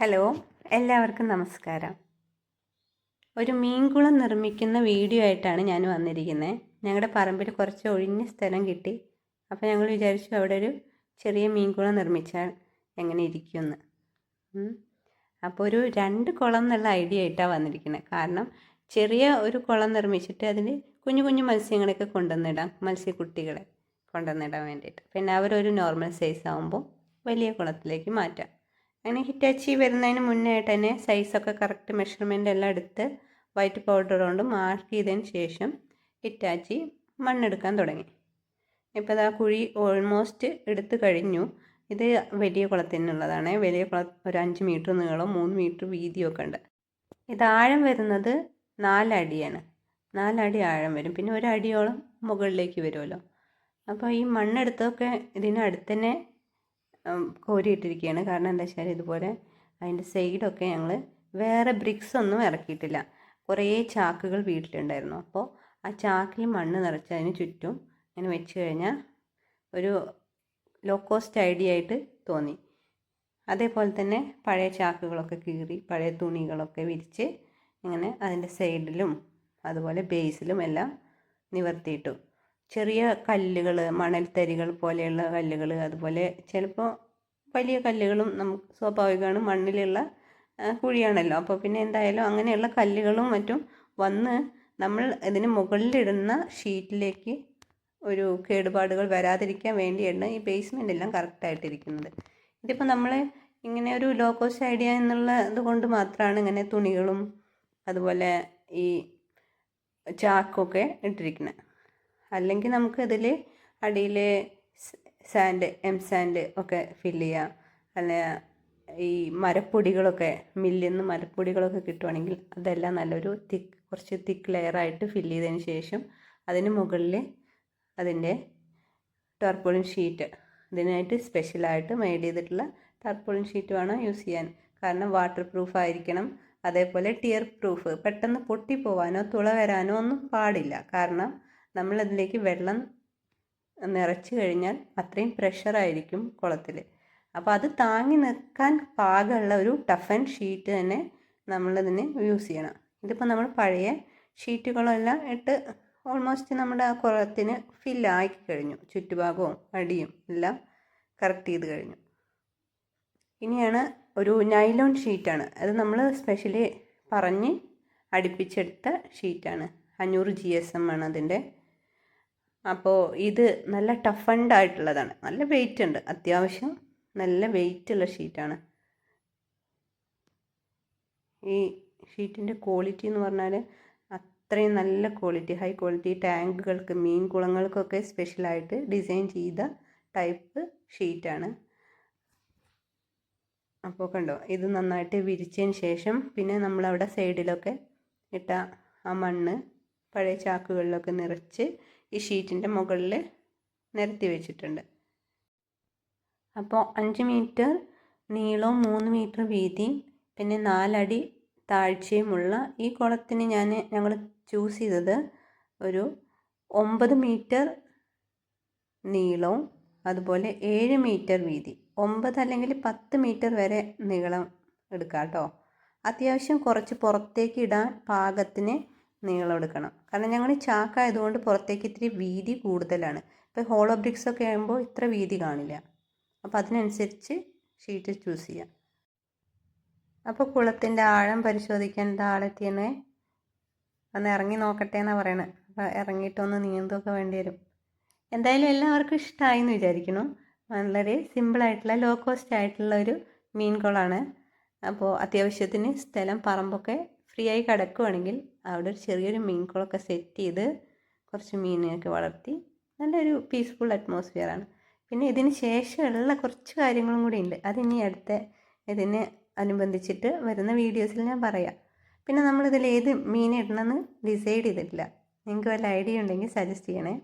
Hello, എല്ലാവർക്കും നമസ്കാരം. ഒരു മീൻകുളം നിർമ്മിക്കുന്ന വീഡിയോ ആയിട്ടാണ് ഞാൻ വന്നിരിക്കുന്നത്. ഞങ്ങളുടെ പറമ്പിൽ കുറച്ച് ഒഴിഞ്ഞ സ്ഥലം കിട്ടി. അപ്പോൾ ഞങ്ങൾ വിചാരിച്ചു അവിടെ ഒരു ചെറിയ മീൻകുളം നിർമ്മിച്ചാൽ എങ്ങനെ ഇരിക്കുമെന്ന്. അപ്പോൾ ഒരു 2 കുളം എന്നുള്ള ഐഡിയ ആയിട്ടാണ് വന്നിരിക്കുന്നത്. കാരണം ചെറിയ ഒരു കുളം നിർമ്മിച്ചിട്ട് അതിൽ കുഞ്ഞു കുഞ്ഞു മത്സ്യങ്ങളൊക്കെ കൊണ്ടുവന്നിടാം, മത്സ്യക്കുട്ടികളെ കൊണ്ടുവന്നിടാൻ വേണ്ടിയിട്ട്. പിന്നെ അവരൊരു നോർമൽ സൈസ് ആകുമ്പോൾ വലിയ കുളത്തിലേക്ക് മാറ്റാം. അങ്ങനെ ഹിറ്റാച്ചി വരുന്നതിന് മുന്നേ ആയിട്ട് തന്നെ സൈസൊക്കെ കറക്റ്റ് മെഷർമെൻ്റ് എല്ലാം എടുത്ത് വൈറ്റ് പൗഡർ കൊണ്ട് മാർക്ക് ചെയ്തതിന് ശേഷം ഹിറ്റാച്ചി മണ്ണെടുക്കാൻ തുടങ്ങി. ഇപ്പോൾ അത് ആ കുഴി ഓൾമോസ്റ്റ് എടുത്ത് കഴിഞ്ഞു. ഇത് വലിയ കുളത്തിനുള്ളതാണ്. വലിയ കുളം ഒരു 5 മീറ്റർ നീളം 3 മീറ്റർ വീതിയൊക്കെ ഉണ്ട്. ഇത് ആഴം വരുന്നത് 4 അടിയാണ്. 4 അടി ആഴം വരും. പിന്നെ 1 അടിയോളം മുകളിലേക്ക് വരുമല്ലോ. അപ്പോൾ ഈ മണ്ണെടുത്തൊക്കെ ഇതിനടുത്ത് തന്നെ കോരിയിട്ടിരിക്കുകയാണ്. കാരണം എന്താ വെച്ചാൽ ഇതുപോലെ അതിൻ്റെ സൈഡൊക്കെ ഞങ്ങൾ വേറെ ബ്രിക്സ് ഒന്നും ഇറക്കിയിട്ടില്ല. കുറേ ചാക്കുകൾ വീട്ടിലുണ്ടായിരുന്നു. അപ്പോൾ ആ ചാക്കിൽ മണ്ണ് നിറച്ച് അതിന് ചുറ്റും ഇങ്ങനെ വെച്ച് കഴിഞ്ഞാൽ ഒരു ലോ കോസ്റ്റ് ഐഡിയ ആയിട്ട് തോന്നി. അതേപോലെ തന്നെ പഴയ ചാക്കുകളൊക്കെ കീറി പഴയ തുണികളൊക്കെ വിരിച്ച് ഇങ്ങനെ അതിൻ്റെ സൈഡിലും അതുപോലെ ബേസിലും എല്ലാം നിവർത്തിയിട്ടു. ചെറിയ കല്ലുകൾ, മണൽത്തരികൾ പോലെയുള്ള കല്ലുകൾ, അതുപോലെ ചിലപ്പോൾ വലിയ കല്ലുകളും നമുക്ക് സ്വാഭാവികമാണ്, മണ്ണിലുള്ള കുഴിയാണല്ലോ. അപ്പോൾ പിന്നെ എന്തായാലും അങ്ങനെയുള്ള കല്ലുകളും മറ്റും വന്ന് നമ്മൾ ഇതിന് മുകളിലിടുന്ന ഷീറ്റിലേക്ക് ഒരു കേടുപാടുകൾ വരാതിരിക്കാൻ വേണ്ടിയാണ് ഈ ബേസ്മെൻ്റ് എല്ലാം കറക്റ്റായിട്ടിരിക്കുന്നത്. ഇതിപ്പോൾ നമ്മൾ ഇങ്ങനെ ഒരു ലോ കോസ്റ്റ് ഐഡിയ എന്നുള്ള ഇതുകൊണ്ട് മാത്രമാണ് ഇങ്ങനെ തുണികളും അതുപോലെ ഈ ചാക്കൊക്കെ ഇട്ടിരിക്കുന്നത്. അല്ലെങ്കിൽ നമുക്ക് ഇതിൽ അടിയിൽ സാൻഡ്, സാൻഡ് ഒക്കെ ഫില്ല് ചെയ്യാം. അല്ല ഈ മരപ്പൊടികളൊക്കെ മില്ലിൽ നിന്ന് മരപ്പൊടികളൊക്കെ കിട്ടുവാണെങ്കിൽ അതെല്ലാം നല്ലൊരു കുറച്ച് തിക്ക് ലെയറായിട്ട് ഫില്ല് ചെയ്തതിന് ശേഷം അതിന് മുകളിൽ അതിൻ്റെ ടാർപോളിൻ ഷീറ്റ്, ഇതിനായിട്ട് സ്പെഷ്യലായിട്ട് മെയ്ഡ് ചെയ്തിട്ടുള്ള ടാർപോളിൻ ഷീറ്റ് വേണം യൂസ് ചെയ്യാൻ. കാരണം വാട്ടർ പ്രൂഫ് ആയിരിക്കണം. അതേപോലെ ടിയർ പ്രൂഫ്, പെട്ടെന്ന് പൊട്ടിപ്പോവാനോ തുള വരാനോ ഒന്നും പാടില്ല. കാരണം നമ്മളതിലേക്ക് വെള്ളം നിറച്ച് കഴിഞ്ഞാൽ അത്രയും പ്രഷറായിരിക്കും കുളത്തിൽ. അപ്പോൾ അത് താങ്ങി നിൽക്കാൻ പാകമുള്ള ഒരു ടഫൻ ഷീറ്റ് തന്നെ നമ്മളതിന് യൂസ് ചെയ്യണം. ഇതിപ്പോൾ നമ്മൾ പഴയ ഷീറ്റുകളെല്ലാം ഇട്ട് ഓൾമോസ്റ്റ് നമ്മുടെ ആ കുളത്തിന് ഫില്ലാക്കി കഴിഞ്ഞു. ചുറ്റുഭാഗവും അടിയും എല്ലാം കറക്റ്റ് ചെയ്ത് കഴിഞ്ഞു. ഇനിയാണ് ഒരു നൈലോൺ ഷീറ്റാണ്. അത് നമ്മൾ സ്പെഷ്യലി പറഞ്ഞ് അടുപ്പിച്ചെടുത്ത ഷീറ്റാണ്. 500 GSM ആണ് അതിൻ്റെ. അപ്പോൾ ഇത് നല്ല ടഫൻഡ് ആയിട്ടുള്ളതാണ്. നല്ല വെയിറ്റ് ഉണ്ട്, അത്യാവശ്യം നല്ല വെയിറ്റുള്ള ഷീറ്റാണ്. ഈ ഷീറ്റിൻ്റെ ക്വാളിറ്റി എന്ന് പറഞ്ഞാൽ അത്രയും നല്ല ക്വാളിറ്റി, ഹൈ ക്വാളിറ്റി. ടാങ്കുകൾക്ക്, മീൻ കുളങ്ങൾക്കൊക്കെ സ്പെഷ്യലായിട്ട് ഡിസൈൻ ചെയ്ത ടൈപ്പ് ഷീറ്റാണ്. അപ്പോൾ കണ്ടോ, ഇത് നന്നായിട്ട് വിരിച്ചതിന് ശേഷം പിന്നെ നമ്മളവിടെ സൈഡിലൊക്കെ ഇട്ട ആ മണ്ണ് പഴയ ചാക്കുകളിലൊക്കെ നിറച്ച് ഈ ഷീറ്റിൻ്റെ മുകളിൽ നിരത്തി വെച്ചിട്ടുണ്ട്. അപ്പോൾ 5 മീറ്റർ നീളവും 3 മീറ്റർ വീതിയും പിന്നെ 4 അടി താഴ്ചയുമുള്ള ഈ കുളത്തിന് ഞങ്ങൾ ചൂസ് ചെയ്തത് ഒരു 9 മീറ്റർ നീളവും അതുപോലെ 7 മീറ്റർ വീതി. 9 അല്ലെങ്കിൽ 10 മീറ്റർ വരെ നീളം എടുക്കാം കേട്ടോ. അത്യാവശ്യം കുറച്ച് പുറത്തേക്ക് ഇടാൻ പാകത്തിന് നീളം എടുക്കണം. കാരണം ഞങ്ങൾ ചാക്കായതുകൊണ്ട് പുറത്തേക്ക് ഇത്തിരി വീതി കൂടുതലാണ്. ഇപ്പോൾ ഹോളോ ബ്രിക്സ് ഒക്കെ ആകുമ്പോൾ ഇത്ര വീതി കാണില്ല. അപ്പോൾ അതിനനുസരിച്ച് ഷീറ്റ് ചൂസ് ചെയ്യാം. അപ്പോൾ കുളത്തിൻ്റെ ആഴം പരിശോധിക്കേണ്ട ആളെത്തിയെന്നെ ഒന്ന് ഇറങ്ങി നോക്കട്ടെ എന്നാണ് പറയണത്. അപ്പോൾ ഇറങ്ങിയിട്ടൊന്ന് നീന്തൊക്കെ വേണ്ടി വരും. എന്തായാലും എല്ലാവർക്കും ഇഷ്ടമായി എന്ന് വിചാരിക്കുന്നു. വളരെ സിമ്പിളായിട്ടുള്ള ലോ കോസ്റ്റ് ആയിട്ടുള്ള ഒരു മീൻ കുളമാണ്. അപ്പോൾ അത്യാവശ്യത്തിന് സ്ഥലം, പറമ്പൊക്കെ ഫ്രീ ആയി കിടക്കുകയാണെങ്കിൽ അവിടെ ഒരു ചെറിയൊരു മീൻ കുളമൊക്കെ സെറ്റ് ചെയ്ത് കുറച്ച് മീനിനെയൊക്കെ വളർത്തി നല്ലൊരു പീസ്ഫുൾ അറ്റ്മോസ്ഫിയറാണ്. പിന്നെ ഇതിന് ശേഷമുള്ള കുറച്ച് കാര്യങ്ങളും കൂടി ഉണ്ട്. അതിനി അടുത്ത ഇതിന് അനുബന്ധിച്ചിട്ട് വരുന്ന വീഡിയോസിൽ ഞാൻ പറയാം. പിന്നെ നമ്മളിതിൽ ഏത് മീൻ ഇടണമെന്ന് ഡിസൈഡ് ചെയ്തിട്ടില്ല. നിങ്ങൾക്ക് വല്ല ഐഡിയ ഉണ്ടെങ്കിൽ സജസ്റ്റ് ചെയ്യണേ.